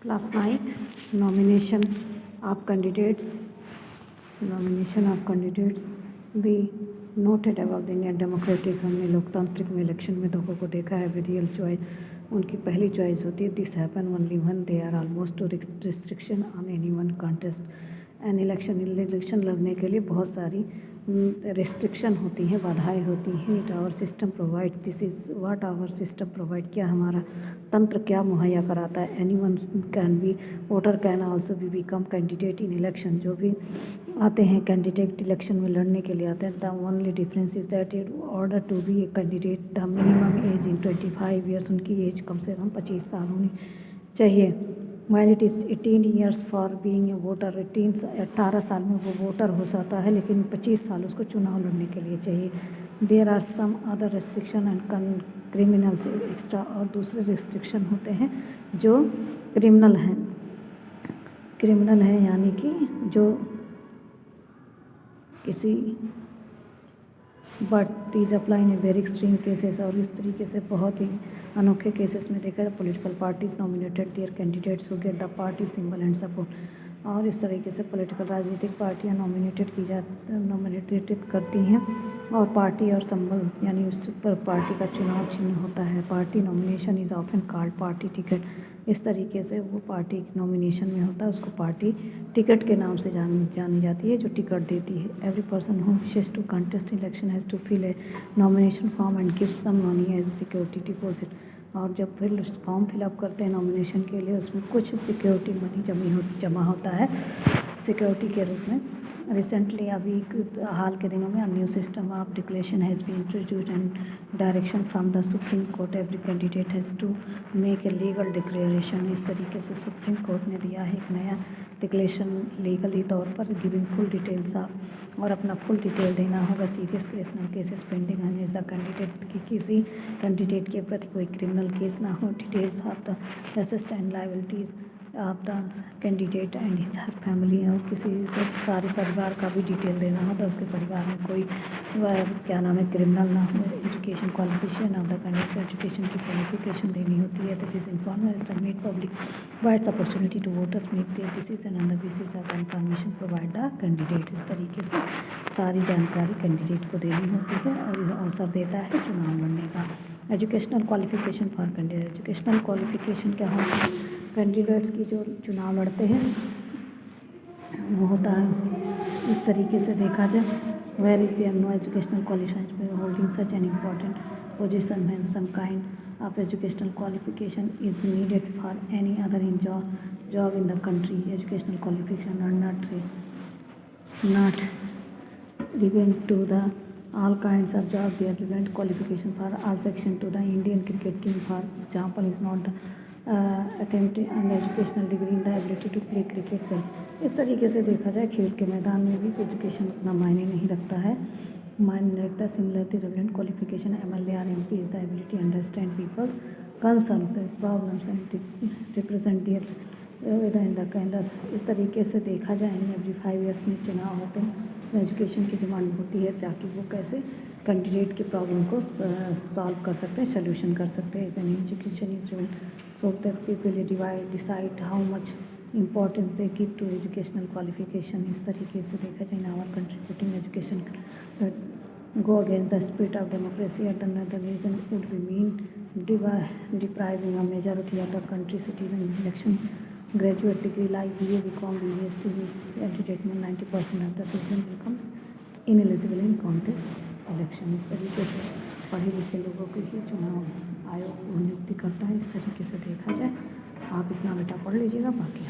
Last night, nomination of candidates, we noted about the Indian democratic, हमने लोकतांत्रिक में election में लोगों को देखा है रियल चॉइस उनकी पहली चॉइस होती है this happen only one they are almost too restriction on any one contest an election लड़ने के लिए बहुत सारी रिस्ट्रिक्शन होती हैं, बाधाएं होती हैं. It our system provide, this is what our system provide, क्या हमारा तंत्र क्या मुहैया कराता है. Any one can be voter can also be become candidate in election. जो भी आते हैं कैंडिडेट इलेक्शन में लड़ने के लिए आते हैं. The only difference is that in order to be a candidate the minimum age in 25 years, उनकी एज कम से कम 25 साल होनी चाहिए. while it is 18 years for being a voter, 18 साल में वो वोटर हो सकता है, लेकिन 25 साल उसको चुनाव लड़ने के लिए चाहिए. There are some other restriction and criminals extra, और दूसरे रिस्ट्रिक्शन होते हैं जो क्रिमिनल हैं यानी कि जो किसी but these apply in very extreme cases, और इस तरीके से बहुत ही अनोखे केसेस में देखा है. Political parties nominated their candidates who get the party symbol and support, और इस तरीके से पॉलिटिकल राजनीतिक पार्टियां नॉमिनेटेड करती हैं और पार्टी और सिंबल यानी उस पर पार्टी का चुनाव चिन्ह होता है. Party nomination is often called party ticket. इस तरीके से वो पार्टी नॉमिनेशन में होता है, उसको पार्टी टिकट के नाम से जानी जाती है, जो टिकट देती है. Every person who wishes to contest election has to fill a nomination form and give some money as security deposit. और जब फिर फॉर्म फिलअप करते हैं नॉमिनेशन के लिए, उसमें कुछ सिक्योरिटी मनी जमा होता है सिक्योरिटी के रूप में. रिसेंटली अभी हाल के दिनों में a new system of declaration has been introduced and direction from the Supreme Court. Every candidate has to make a legal declaration. इस तरीके से सुप्रीम कोर्ट ने दिया है एक नया डिक्लेरेशन लीगली तौर पर, गिविंग फुल डिटेल्स ऑफ, और अपना फुल डिटेल देना होगा. Serious criminal cases pending against the candidate, कि किसी कैंडिडेट के प्रति कोई क्रिमिनल केस ना हो. Details of the assets and liabilities of the candidate and his family, और किसी सारे परिवार का भी डिटेल देना होता है, उसके परिवार में कोई क्या नाम है क्रिमिनल ना हो. Education qualification of the candidate, education की क्वालिफिकेशन देनी होती है. तो this information made public widens opportunity to voters make their decision on the basis of information provide the candidate. इस तरीके से सारी जानकारी कैंडिडेट को देनी होती है और अवसर देता है चुनाव लड़ने का. Educational qualification for candidate, educational qualification क्या होता है कैंडिडेट्स की जो चुनाव लड़ते हैं वो होता है इस तरीके से देखा जाए. Where is there no educational qualification holding such an important position when some kind of educational qualification is needed for any other in job in the country. Educational qualification are not relevant to the all kinds of job. They are relevant qualification for all section to the Indian cricket team, for example, is not the attempt and educational degree in the ability to play cricket well. इस तरीके से देखा जाए खेल के मैदान में भी एजुकेशन उतना मायने नहीं रखता है. मायने रखता है similarly relevant qualification MLA or MP is the ability to understand people's concern, problems and represent their इस तरीके से देखा जाए एवरी 5 ईयर्स में चुनाव होते हैं. एजुकेशन की डिमांड होती है ताकि वो कैसे कैंडिडेट की प्रॉब्लम को सॉल्व कर सकते हैं, सोल्यूशन कर सकते हैं. Education is so that people decide how much importance they give to educational qualification. इस तरीके से देखा जाए in our contributing education go against the spirit of democracy. At another reason would be mean depriving a majority of the country citizen election graduate degree like BA, BCom, BSc, entertainment. 90% of the citizen become ineligible in contest election. इस तरीके से पढ़े लिखे लोगों को ही चुनाव आयोग नियुक्ति करता है. इस तरीके से देखा जाए आप इतना बेटा पढ़ लीजिएगा, बाकी